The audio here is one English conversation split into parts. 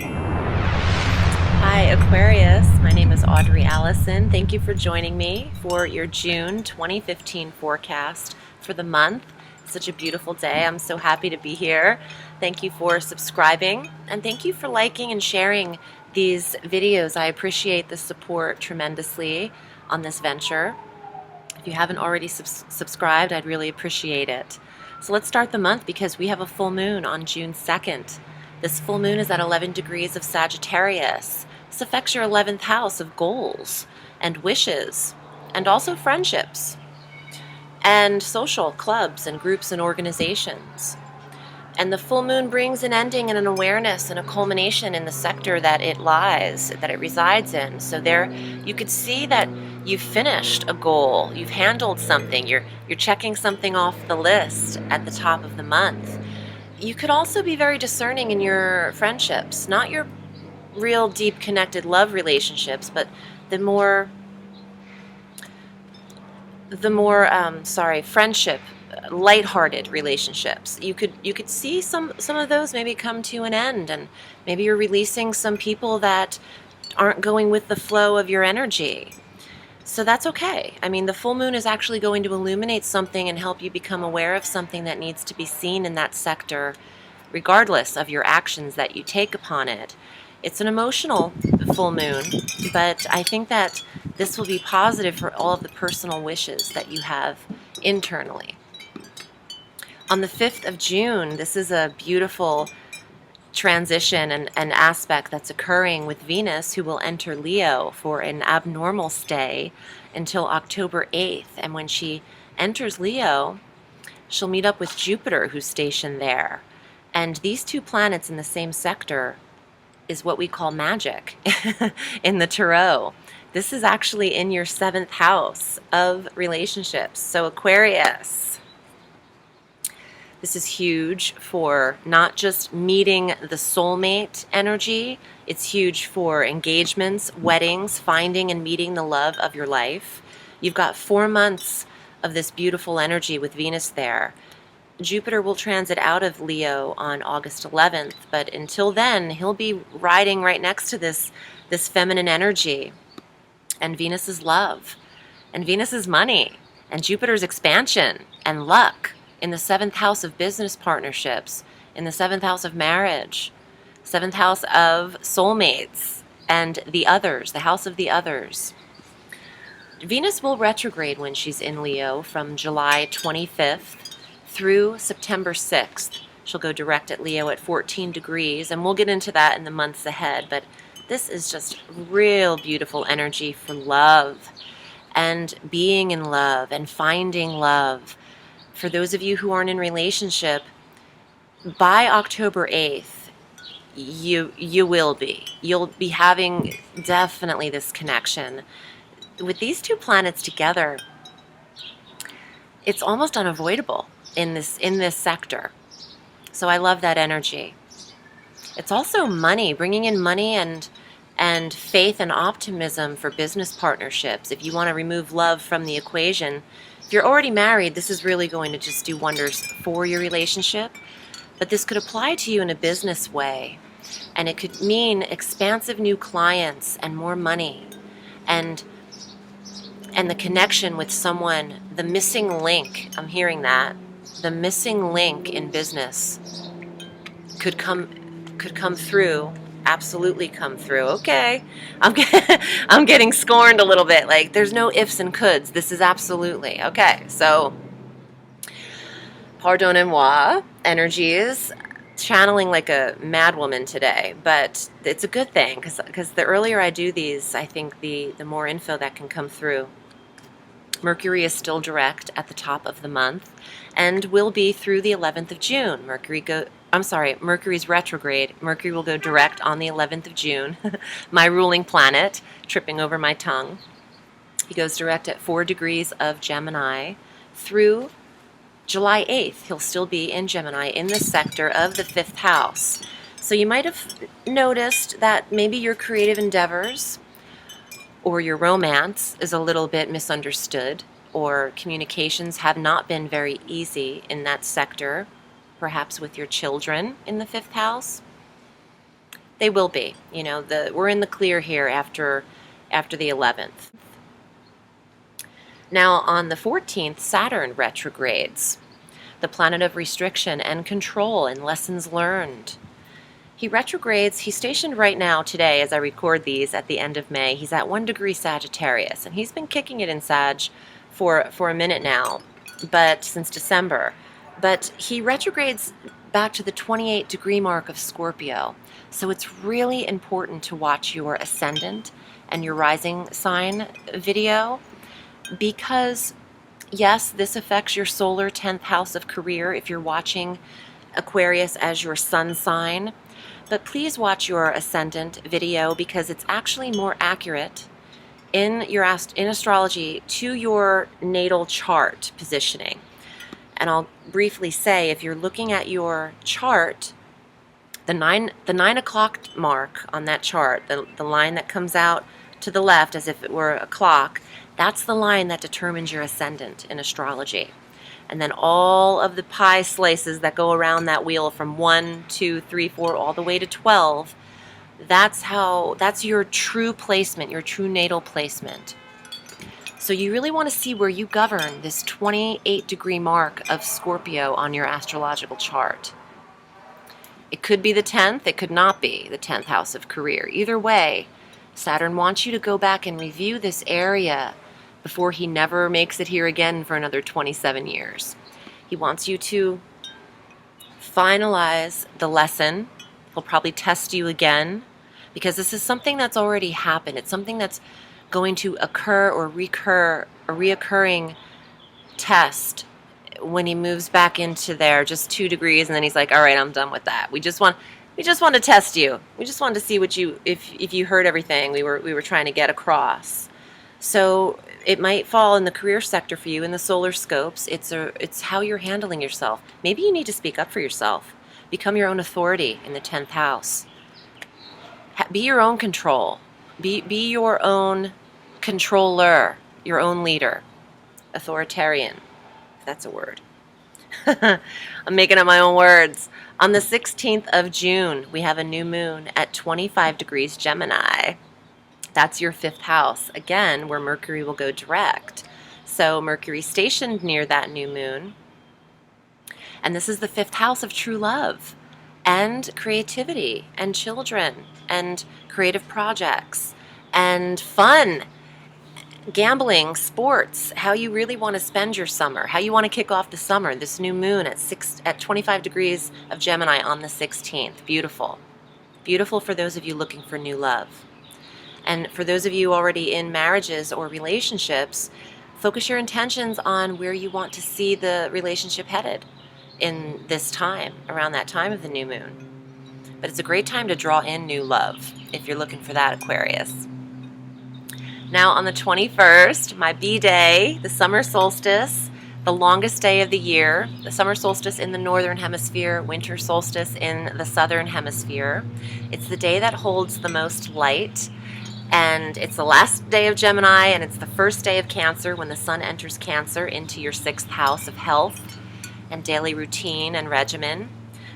Hi Aquarius, my name is Audrey Allison. Thank you for joining me for your June 2015 forecast for the month. It's such a beautiful day. I'm so happy to be here. Thank you for subscribing and thank you for liking and sharing these videos. I appreciate the support tremendously on this venture. If you haven't already subscribed, I'd really appreciate it. So let's start the month because we have a full moon on June 2nd. This full moon is at 11 degrees of Sagittarius. This affects your 11th house of goals and wishes, and also friendships, and social clubs and groups and organizations. And the full moon brings an ending and an awareness and a culmination in the sector that it resides in. So there you could see that you've finished a goal, you've handled something, you're checking something off the list at the top of the month. You could also be very discerning in your friendships, not your real deep connected love relationships, but the more friendship, lighthearted relationships. You could see some of those maybe come to an end, and maybe you're releasing some people that aren't going with the flow of your energy. So that's okay. I mean, the full moon is actually going to illuminate something and help you become aware of something that needs to be seen in that sector, regardless of your actions that you take upon it. It's an emotional full moon, but I think that this will be positive for all of the personal wishes that you have internally. On the 5th of June, this is a beautiful transition and an aspect that's occurring with Venus, who will enter Leo for an abnormal stay until October 8th. And when she enters Leo, she'll meet up with Jupiter, who's stationed there. And these two planets in the same sector is what we call magic in the tarot. This is actually in your 7th house of relationships. So Aquarius, this is huge for not just meeting the soulmate energy, it's huge for engagements, weddings, finding and meeting the love of your life. You've got 4 months of this beautiful energy with Venus there. Jupiter will transit out of Leo on August 11th, but until then, he'll be riding right next to this feminine energy. And Venus is love, and Venus is money, and Jupiter's expansion and luck in the 7th house of business partnerships, in the 7th house of marriage, 7th house of soulmates, and the others, the house of the others. Venus will retrograde when she's in Leo from July 25th through September 6th. She'll go direct at Leo at 14 degrees, and we'll get into that in the months ahead, but this is just real beautiful energy for love and being in love and finding love. For those of you who aren't in relationship, by October 8th, you'll be having definitely this connection. With these two planets together, it's almost unavoidable in this sector. So I love that energy. It's also money, bringing in money and faith and optimism for business partnerships. If you want to remove love from the equation, if you're already married, this is really going to just do wonders for your relationship. But this could apply to you in a business way, and it could mean expansive new clients and more money, and the connection with someone, the missing link. I'm hearing that. The missing link in business could come through, absolutely come through. Okay, I'm getting scorned a little bit. Like, there's no ifs and coulds. This is absolutely okay. So, pardonnez-moi, energies, channeling like a madwoman today, but it's a good thing because the earlier I do these, I think the more info that can come through. Mercury is still direct at the top of the month and will be through the 11th of June. Mercury's retrograde. Mercury will go direct on the 11th of June, my ruling planet, tripping over my tongue. He goes direct at 4 degrees of Gemini through July 8th. He'll still be in Gemini in the sector of the 5th house. So you might have noticed that maybe your creative endeavors or your romance is a little bit misunderstood, or communications have not been very easy in that sector, perhaps with your children in the 5th house. They will be. You know, we're in the clear here after the 11th. Now on the 14th, Saturn retrogrades, the planet of restriction and control and lessons learned. He retrogrades. He's stationed right now today as I record these at the end of May. He's at 1 degree Sagittarius, and he's been kicking it in Sag for a minute now, but since December. But he retrogrades back to the 28 degree mark of Scorpio. So it's really important to watch your ascendant and your rising sign video, because yes, this affects your solar 10th house of career if you're watching Aquarius as your sun sign. But please watch your ascendant video, because it's actually more accurate in astrology to your natal chart positioning. And I'll briefly say, if you're looking at your chart, the 9 o'clock mark on that chart, the line that comes out to the left as if it were a clock, that's the line that determines your ascendant in astrology. And then all of the pie slices that go around that wheel from 1, 2, 3, 4, all the way to 12, that's your true placement, your true natal placement. So you really want to see where you govern this 28 degree mark of Scorpio on your astrological chart. It could be the 10th, it could not be the 10th house of career. Either way, Saturn wants you to go back and review this area before he never makes it here again for another 27 years. He wants you to finalize the lesson. He'll probably test you again, because this is something that's already happened. It's something that's going to occur or recur, a reoccurring test when he moves back into there just 2 degrees, and then he's like, all right, I'm done with that. We just want to test you. We just wanted to see what if you heard everything we were trying to get across. So it might fall in the career sector for you in the solar scopes. It's how you're handling yourself. Maybe you need to speak up for yourself. Become your own authority in the 10th house. Be your own control. Be your own controller, your own leader. Authoritarian, if that's a word. I'm making up my own words. On the 16th of June, we have a new moon at 25 degrees Gemini. That's your 5th house, again, where Mercury will go direct. So Mercury stationed near that new moon. And this is the 5th house of true love and creativity and children and creative projects and fun, gambling, sports, how you really want to spend your summer, how you want to kick off the summer. This new moon at 25 degrees of Gemini on the 16th. Beautiful. Beautiful for those of you looking for new love. And for those of you already in marriages or relationships, focus your intentions on where you want to see the relationship headed in this time, around that time of the new moon. But it's a great time to draw in new love if you're looking for that, Aquarius. Now on the 21st, my B-Day, the summer solstice, the longest day of the year, the summer solstice in the northern hemisphere, winter solstice in the southern hemisphere. It's the day that holds the most light. And it's the last day of Gemini, and it's the first day of Cancer when the sun enters Cancer into your 6th house of health and daily routine and regimen.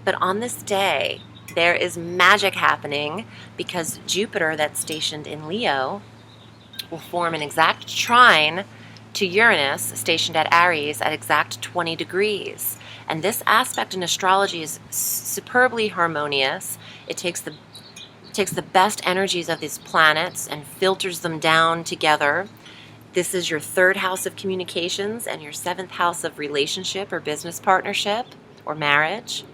But on this day, there is magic happening, because Jupiter, that's stationed in Leo, will form an exact trine to Uranus, stationed at Aries, at exact 20 degrees. And this aspect in astrology is superbly harmonious. It takes the best energies of these planets and filters them down together. This is your 3rd house of communications and your 7th house of relationship or business partnership or marriage.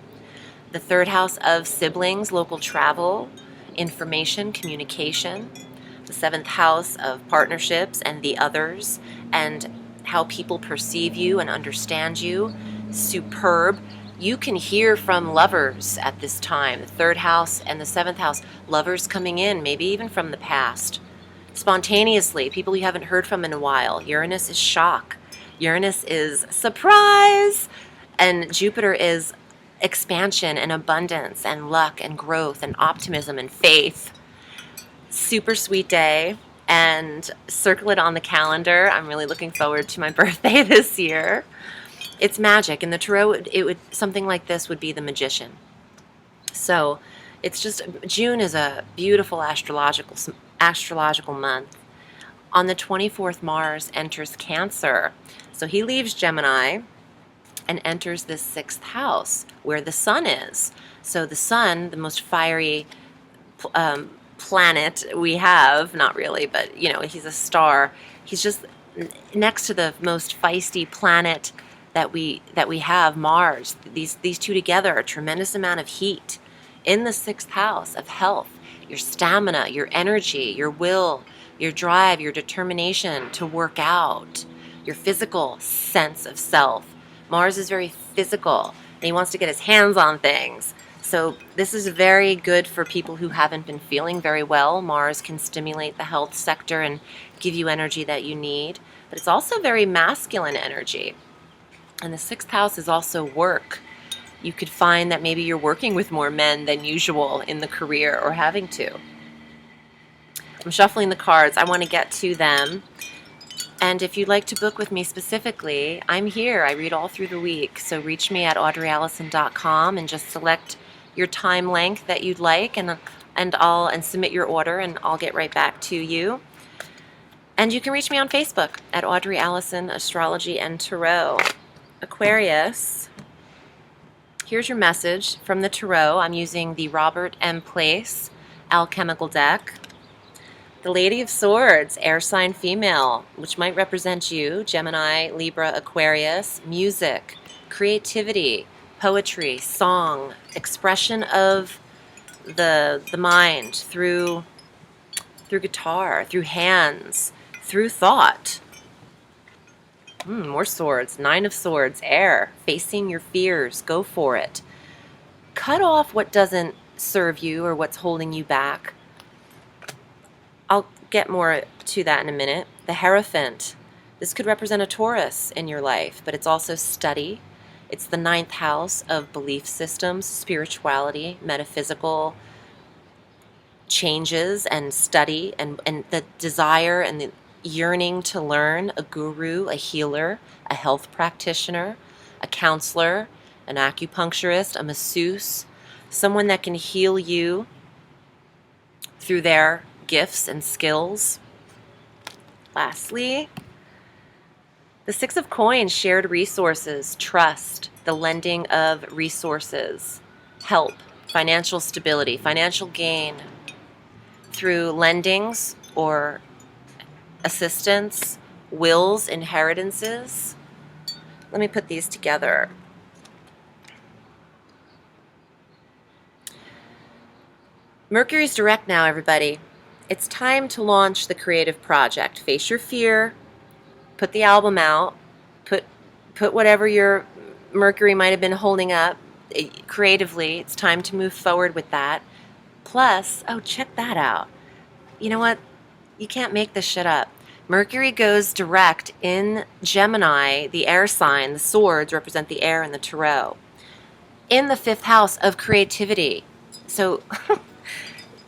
The 3rd house of siblings, local travel, information, communication. The 7th house of partnerships and the others, and how people perceive you and understand you. Superb. You can hear from lovers at this time, the 3rd house and the 7th house, lovers coming in, maybe even from the past. Spontaneously, people you haven't heard from in a while. Uranus is shock. Uranus is surprise. And Jupiter is expansion and abundance and luck and growth and optimism and faith. Super sweet day, and circle it on the calendar. I'm really looking forward to my birthday this year. It's magic. In the tarot, something like this would be the Magician. So It's just, June is a beautiful astrological month. On the 24th, Mars enters Cancer. So he leaves Gemini and enters this 6th house where the sun is. So the sun, the most fiery planet we have, not really, but he's a star. He's just next to the most feisty planet that we have, Mars. These two together, a tremendous amount of heat in the 6th house of health, your stamina, your energy, your will, your drive, your determination to work out, your physical sense of self. Mars is very physical, and he wants to get his hands on things. So this is very good for people who haven't been feeling very well. Mars can stimulate the health sector and give you energy that you need. But it's also very masculine energy. And the 6th house is also work. You could find that maybe you're working with more men than usual in the career, or having to. I'm shuffling the cards. I want to get to them. And if you'd like to book with me specifically, I'm here. I read all through the week. So reach me at audreyallison.com and just select your time length that you'd like, and submit your order, and I'll get right back to you. And you can reach me on Facebook at Audrey Allison Astrology and Tarot. Aquarius, here's your message from the Tarot. I'm using the Robert M. Place Alchemical deck. The Lady of Swords, air sign female, which might represent you, Gemini, Libra, Aquarius. Music, creativity, poetry, song, expression of the mind through guitar, through hands, through thought. More swords. 9 of Swords, air, facing your fears. Go for it. Cut off what doesn't serve you or what's holding you back. I'll get more to that in a minute. The Hierophant. This could represent a Taurus in your life, but it's also study. It's the 9th house of belief systems, spirituality, metaphysical changes and study, and the desire and the yearning to learn. A guru, a healer, a health practitioner, a counselor, an acupuncturist, a masseuse, someone that can heal you through their gifts and skills. Lastly, the 6 of Coins, shared resources, trust, the lending of resources, help, financial stability, financial gain through lendings or assistance, wills, inheritances. Let me put these together. Mercury's direct now, everybody. It's time to launch the creative project. Face your fear. Put the album out. Put whatever your Mercury might have been holding up creatively. It's time to move forward with that. Plus, oh, check that out. You know what? You can't make this shit up. Mercury goes direct in Gemini, the air sign. The swords represent the air in the tarot, in the 5th house of creativity. So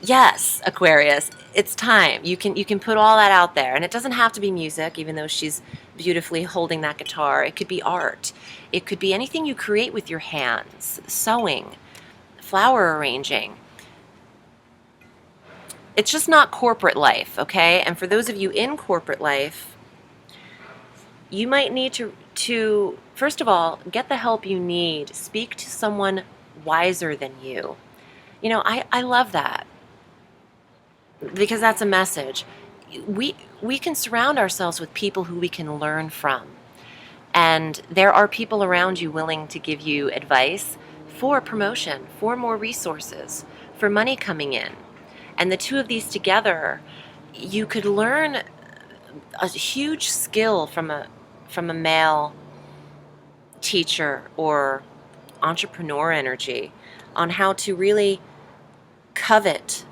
yes, Aquarius, it's time. You can put all that out there. And it doesn't have to be music, even though she's beautifully holding that guitar. It could be art. It could be anything you create with your hands. Sewing, flower arranging. It's just not corporate life, okay? And for those of you in corporate life, you might need to first of all, get the help you need. Speak to someone wiser than you. I love that, because that's a message. We can surround ourselves with people who we can learn from. And there are people around you willing to give you advice for promotion, for more resources, for money coming in. And the two of these together, you could learn a huge skill from a male teacher or entrepreneur energy on how to really covet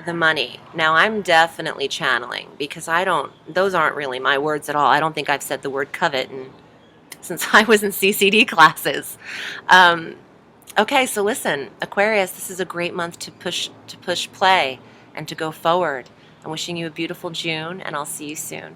the money. Now, I'm definitely channeling, because those aren't really my words at all. I don't think I've said the word covet since I was in CCD classes. Okay, so listen, Aquarius, this is a great month to push play and to go forward. I'm wishing you a beautiful June, and I'll see you soon.